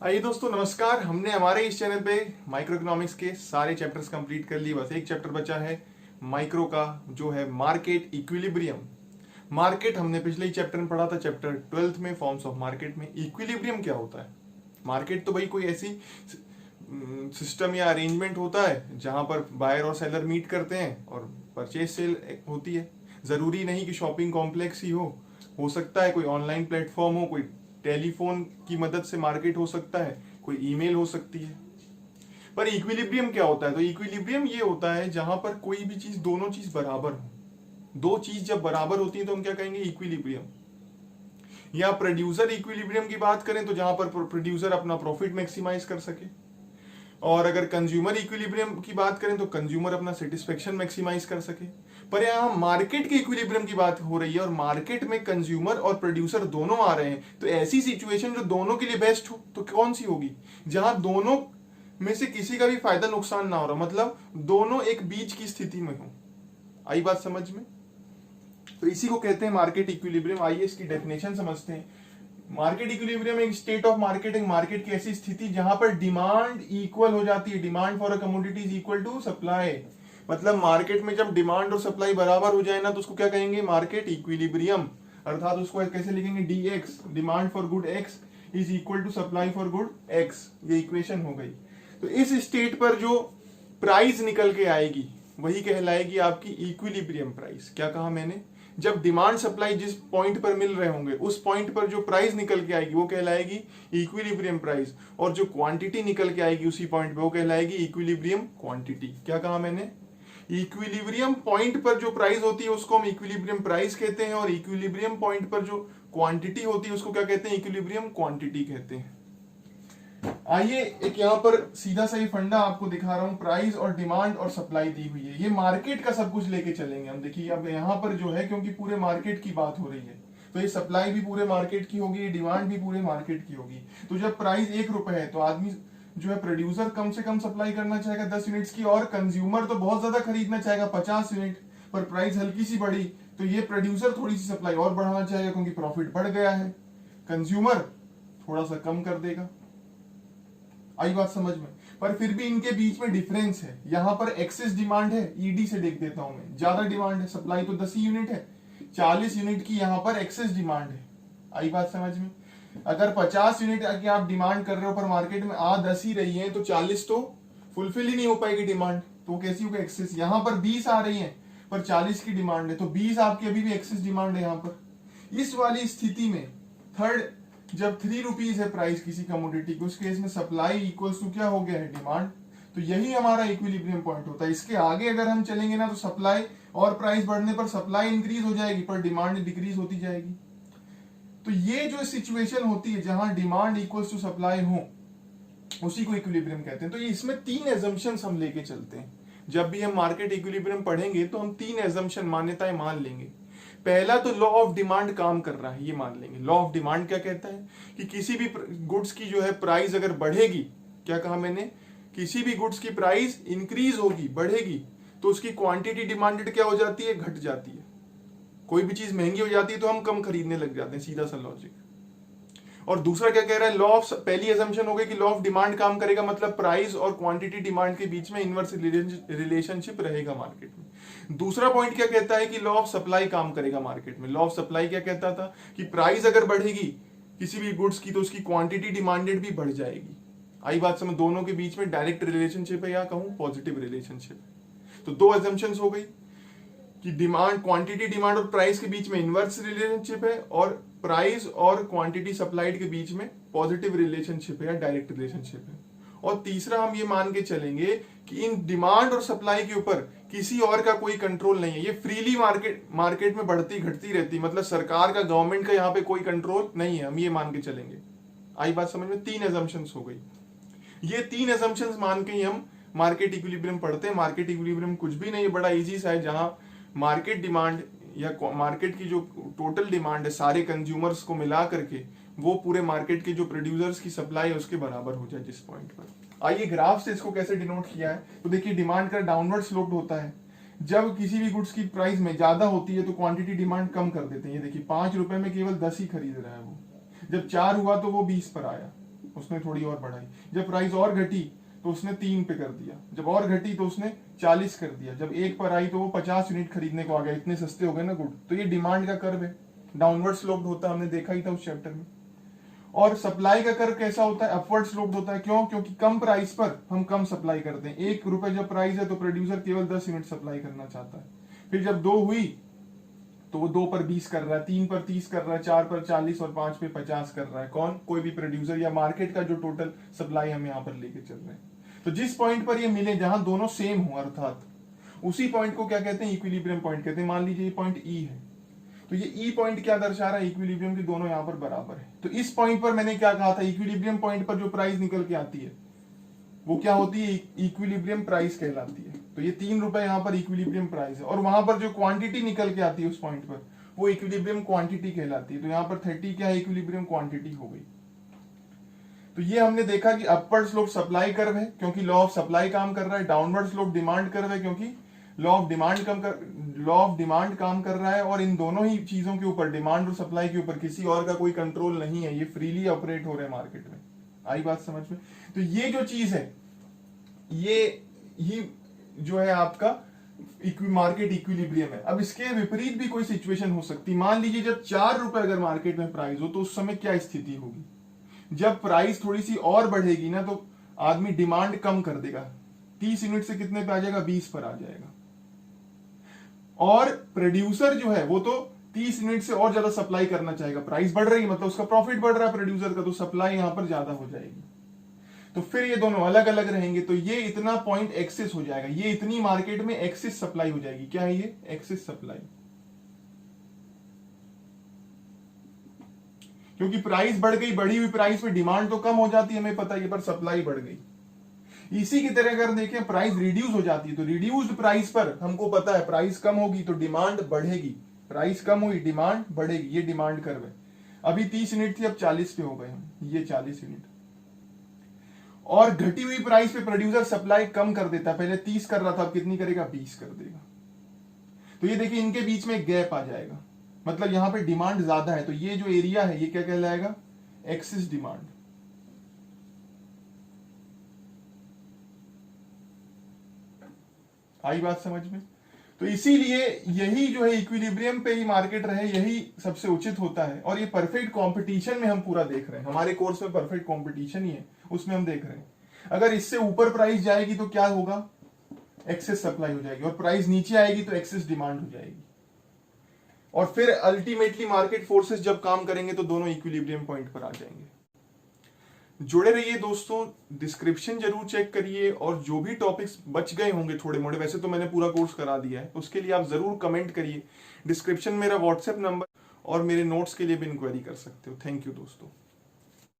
आइए दोस्तों, नमस्कार। हमने हमारे इस चैनल पे माइक्रो इकोनॉमिक्स के सारे चैप्टर्स कंप्लीट कर लिए। बस एक चैप्टर बचा है माइक्रो का, जो है मार्केट इक्विलिब्रियम। मार्केट हमने पिछले ही चैप्टर में पढ़ा था, चैप्टर 12 में, फॉर्म्स ऑफ मार्केट में। इक्विलिब्रियम क्या होता है? मार्केट तो भाई कोई ऐसी सिस्टम या अरेंजमेंट होता है जहां पर बायर और सेलर मीट करते हैं और परचेज सेल होती है। जरूरी नहीं कि शॉपिंग कॉम्प्लेक्स ही हो सकता है कोई ऑनलाइन प्लेटफॉर्म हो, कोई टेलीफोन की मदद से मार्केट हो सकता है, कोई ईमेल हो सकती है। पर इक्विलिब्रियम क्या होता है? तो इक्विलिब्रियम ये होता है जहां पर कोई भी चीज, दोनों चीज बराबर हो। दो चीज जब बराबर होती है तो हम क्या कहेंगे? इक्विलिब्रियम। या प्रोड्यूसर इक्विलिब्रियम की बात करें तो जहां पर प्रोड्यूसर अपना प्रॉफिट मैक्सिमाइज कर सके, और अगर कंज्यूमर इक्विलिब्रियम की बात करें तो कंज्यूमर अपना सेटिस्फेक्शन मैक्सिमाइज कर सके। पर यहाँ मार्केट के इक्विलिब्रियम की बात हो रही है और मार्केट में कंज्यूमर और प्रोड्यूसर दोनों आ रहे हैं, तो ऐसी सिचुएशन जो दोनों के लिए बेस्ट हो तो कौन सी होगी? जहां दोनों में से किसी का भी फायदा नुकसान ना हो रहा, मतलब दोनों एक बीच की स्थिति में हो। आई बात समझ में? तो इसी को कहते हैं मार्केट इक्विलिब्रियम। आइए इसकी डेफिनेशन समझते हैं। मार्केट इक्विलिब्रियम एक स्टेट ऑफ मार्केट, एक मार्केट की ऐसी स्थिति जहां पर डिमांड इक्वल हो जाती है। Demand for a commodity is equal to supply. मतलब मार्केट में जब डिमांड और सप्लाई बराबर हो जाए ना, तो उसको क्या कहेंगे? Market equilibrium. अर्थात उसको कैसे लिखेंगे? DX, demand for good X is equal to supply for good X. ये इक्वेशन हो गई। तो इस स्टेट पर जो प्राइस निकल के आएगी वही कहलाएगी आपकी इक्विलिब्रियम प्राइस। क्या कहा मैंने? जब डिमांड सप्लाई जिस पॉइंट पर मिल रहे होंगे उस पॉइंट पर जो प्राइस निकल के आएगी वो कहलाएगी इक्विलिब्रियम प्राइस, और जो क्वांटिटी निकल के आएगी उसी पॉइंट पे वो कहलाएगी इक्विलिब्रियम क्वांटिटी। क्या कहा मैंने? इक्विलिब्रियम पॉइंट पर जो प्राइस होती है उसको हम इक्विलिब्रियम प्राइस कहते हैं, और इक्विलिब्रियम पॉइंट पर जो क्वांटिटी होती है उसको क्या कहते हैं? इक्विलिब्रियम क्वांटिटी कहते हैं। आइए एक यहाँ पर सीधा सा ही फंडा आपको दिखा रहा हूं। प्राइस और डिमांड और सप्लाई दी हुई है, ये मार्केट का सब कुछ लेके चलेंगे हम। देखिए अब यहाँ पर जो है, क्योंकि पूरे मार्केट की बात हो रही है, तो ये सप्लाई भी पूरे मार्केट की होगी, डिमांड भी पूरे मार्केट की होगी। तो जब प्राइस 1 रुपए है तो आदमी जो है, प्रोड्यूसर कम से कम सप्लाई करना चाहेगा 10 यूनिट्स की, और कंज्यूमर तो बहुत ज्यादा खरीदना चाहेगा 50 यूनिट। पर प्राइस हल्की सी बढ़ी तो ये प्रोड्यूसर थोड़ी सी सप्लाई और बढ़ाना चाहेगा क्योंकि प्रॉफिट बढ़ गया है। कंज्यूमर थोड़ा सा कम कर देगा। आई बात समझ में? पर फिर भी इनके बीच में डिफरेंस है। यहां पर एक्सेस डिमांड है, ईडी से देख देता हूं मैं, ज्यादा डिमांड है। सप्लाई तो 10 ही यूनिट है, 40 यूनिट की यहां पर एक्सेस डिमांड है। आई बात समझ में? अगर 50 यूनिट की आप डिमांड कर रहे हो पर मार्केट में आ 10 ही रही है, तो 40 तो फुलफिल ही नहीं हो पाएगी डिमांड, तो कैसी होगी? एक्सेस। यहां पर 20 आ रही है पर 40 की डिमांड है, तो 20 आपकी अभी भी एक्सेस डिमांड है यहां पर। इस वाली स्थिति में थर्ड, जब 3 रुपीज है प्राइस किसी कमोडिटी की, उस केस में सप्लाई इक्वल्स टू क्या हो गया है? डिमांड। तो यही हमारा इक्विलिब्रियम पॉइंट होता है। इसके आगे अगर हम चलेंगे ना, तो सप्लाई और प्राइस बढ़ने पर सप्लाई इंक्रीज हो जाएगी पर डिमांड डिक्रीज होती जाएगी। तो ये जो सिचुएशन होती है जहां डिमांड इक्वल्स टू सप्लाई हो, उसी को इक्विलिब्रियम कहते हैं। तो ये इसमें 3 एजम्पशंस हम लेके चलते हैं। जब भी हम मार्केट इक्विलिब्रियम पढ़ेंगे तो हम 3 एजम्पशन, मान्यताएं मान लेंगे। पहला तो लॉ ऑफ डिमांड काम कर रहा है, ये मान लेंगे। लॉ ऑफ डिमांड क्या कहता है कि किसी भी गुड्स की जो है प्राइस अगर बढ़ेगी, क्या कहा मैंने? किसी भी गुड्स की प्राइस इंक्रीज होगी, बढ़ेगी, तो उसकी क्वांटिटी डिमांडेड क्या हो जाती है? घट जाती है। कोई भी चीज महंगी हो जाती है तो हम कम खरीदने लग जाते हैं, सीधा सा लॉजिक। और दूसरा क्या कह रहा है? लॉ ऑफ, पहली एजम्पशन हो गई कि लॉ ऑफ डिमांड काम करेगा, मतलब प्राइस और क्वांटिटी डिमांड के बीच में इनवर्स रिलेशनशिप रहेगा मार्केट में। दूसरा पॉइंट क्या कहता है कि लॉ ऑफ सप्लाई काम करेगा मार्केट में। लॉ ऑफ सप्लाई क्या कहता था कि प्राइस अगर बढ़ेगी किसी भी गुड्स की तो उसकी क्वांटिटी डिमांडेड भी बढ़ जाएगी। आई बात समझ? दोनों के बीच में डायरेक्ट रिलेशनशिप है या कहूं पॉजिटिव रिलेशनशिप। तो 2 एजम्पशंस हो गई कि डिमांड, क्वांटिटी डिमांड और प्राइस के बीच में इनवर्स रिलेशनशिप है, और प्राइस और क्वांटिटी सप्लाइड के बीच में पॉजिटिव रिलेशनशिप है या डायरेक्ट रिलेशनशिप है। और तीसरा हम ये मान के चलेंगे कि इन डिमांड और सप्लाई के ऊपर किसी और का कोई कंट्रोल नहीं है। ये फ्रीली मार्केट में बढ़ती घटती रहती, मतलब सरकार का, गवर्नमेंट का यहाँ पे कोई कंट्रोल नहीं है, हम ये मान के चलेंगे। आई बात समझ में? 3 एजम्पशंस हो गई। ये 3 एजम्पशंस मान के ही हम मार्केट इक्विलिब्रियम पढ़ते हैं। मार्केट इक्विलिब्रियम कुछ भी नहीं है, बड़ा इजी सा है, जहां मार्केट डिमांड या मार्केट की जो टोटल डिमांड है सारे कंज्यूमर्स को मिला करके, वो पूरे मार्केट के जो प्रोड्यूसर्स की सप्लाई है उसके बराबर हो जाए जिस पॉइंट पर। आइए ग्राफ से इसको कैसे डिनोट किया है। तो देखिए डिमांड का डाउनवर्ड स्लोप होता है। जब किसी भी गुड्स की प्राइस में ज्यादा होती है तो क्वांटिटी डिमांड कम कर देते हैं। ये देखिए 5 रुपए में केवल 10 ही खरीद रहा है वो, जब 4 हुआ तो वो 20 पर आया। उसने थोड़ी और बढ़ाई। जब प्राइस और घटी तो उसने 3 पे कर दिया, जब और घटी तो उसने 40 कर दिया, जब 1 पर आई तो वो 50 यूनिट खरीदने को आ गया, इतने सस्ते हो गए ना गुड। तो ये डिमांड का कर्व है, डाउनवर्ड स्लोप्ड होता है, हमने देखा ही था उस चैप्टर में। और सप्लाई का कर्व कैसा होता है, अपवर्ड स्लोप्ड होता है। क्यों? क्योंकि कम प्राइस पर हम कम सप्लाई करते हैं। 1 रुपए जब प्राइस है तो प्रोड्यूसर केवल 10 यूनिट सप्लाई करना चाहता है। फिर जब 2 हुई तो वो 2 पर 20 कर रहा है, 3 पर 30 कर रहा है, 4 पर 40 और 5 पे 50 कर रहा है। कौन? कोई भी प्रोड्यूसर या मार्केट का जो टोटल सप्लाई हम यहाँ पर लेके चल रहे हैं। तो जिस पॉइंट पर ये मिले जहां दोनों सेम हो, अर्थात उसी पॉइंट को क्या कहते हैं? इक्विलिब्रियम पॉइंट कहते हैं। मान लीजिए ये पॉइंट ई है, तो ये ई पॉइंट क्या दर्शा रहा है? इक्विलिब्रियम के दोनों यहां पर बराबर है। तो इस पॉइंट पर मैंने क्या कहा था? इक्विलिब्रियम पॉइंट पर जो प्राइस निकल के आती है वो क्या होती है? इक्विलिब्रियम प्राइस कहलाती है। तो ये 3 रुपए यहां पर इक्विलिब्रियम प्राइस है, और वहां पर जो क्वांटिटी निकल के आती है उस पॉइंट पर वो इक्विलिब्रियम क्वांटिटी कहलाती है। तो यहाँ पर 30 क्या है? इक्विलिब्रियम क्वांटिटी हो गई। तो ये हमने देखा कि अपवर्ड स्लोप सप्लाई कर्व है क्योंकि लॉ ऑफ सप्लाई काम कर रहा है, डाउनवर्ड स्लोप डिमांड कर्व है क्योंकि लॉ ऑफ डिमांड काम कर रहा है। और इन दोनों ही चीजों के ऊपर, डिमांड और सप्लाई के ऊपर, किसी और का कोई कंट्रोल नहीं है, ये फ्रीली ऑपरेट हो रहे हैं मार्केट में। आई बात समझ में? तो ये जो चीज है ये ही जो है आपका मार्केट इक्विलिब्रियम है। अब इसके विपरीत भी कोई सिचुएशन हो सकती। मान लीजिए जब 4 रुपए अगर मार्केट में प्राइस हो तो उस समय क्या स्थिति होगी? जब प्राइस थोड़ी सी और बढ़ेगी ना तो आदमी डिमांड कम कर देगा, 30 यूनिट से कितने पे आ जाएगा? 20 पर आ जाएगा। और प्रोड्यूसर जो है वो तो 30 यूनिट से और ज्यादा सप्लाई करना चाहेगा। प्राइस बढ़ रही है मतलब उसका प्रॉफिट बढ़ रहा है प्रोड्यूसर का, तो सप्लाई यहां पर ज्यादा हो जाएगी। तो फिर ये दोनों अलग अलग रहेंगे, तो ये इतना पॉइंट एक्सेस हो जाएगा, ये इतनी मार्केट में एक्सेस सप्लाई हो जाएगी। क्या है ये? Excess supply. क्योंकि प्राइस बढ़ गई, बढ़ी हुई प्राइस पे डिमांड तो कम हो जाती है, हमें पता है, पर सप्लाई बढ़ गई। इसी की तरह अगर देखें प्राइस रिड्यूस हो जाती है तो रिड्यूस्ड प्राइस पर हमको पता है प्राइस कम होगी तो डिमांड बढ़ेगी। प्राइस कम हुई, डिमांड बढ़ेगी, ये डिमांड कर्व है। अभी 30 यूनिट थी, अब 40 पे हो गए हम, ये 40 यूनिट। और घटी हुई प्राइस पे प्रोड्यूसर सप्लाई कम कर देता है, पहले 30 कर रहा था, अब कितनी करेगा? 20 कर देगा। तो ये देखिए इनके बीच में एक गैप आ जाएगा, मतलब यहां पे डिमांड ज्यादा है, तो ये जो एरिया है ये क्या कहलाएगा? Excess demand. आई बात समझ में? तो इसीलिए यही जो है इक्विलिब्रियम पे ही मार्केट रहे, यही सबसे उचित होता है। और ये परफेक्ट कंपटीशन में हम पूरा देख रहे हैं, हमारे कोर्स में परफेक्ट कंपटीशन ही है, उसमें हम देख रहे हैं। अगर इससे ऊपर प्राइस जाएगी तो क्या होगा? एक्सेस सप्लाई हो जाएगी, और प्राइस नीचे आएगी तो एक्सेस डिमांड हो जाएगी। और फिर अल्टीमेटली मार्केट फोर्सेस जब काम करेंगे तो दोनों इक्विलिब्रियम पॉइंट पर आ जाएंगे। जुड़े रहिए दोस्तों, डिस्क्रिप्शन जरूर चेक करिए, और जो भी टॉपिक्स बच गए होंगे थोड़े मोड़े, वैसे तो मैंने पूरा कोर्स करा दिया है, उसके लिए आप जरूर कमेंट करिए। डिस्क्रिप्शन मेरा व्हाट्सएप नंबर और मेरे नोट्स के लिए भी इंक्वायरी कर सकते हो। थैंक यू दोस्तों।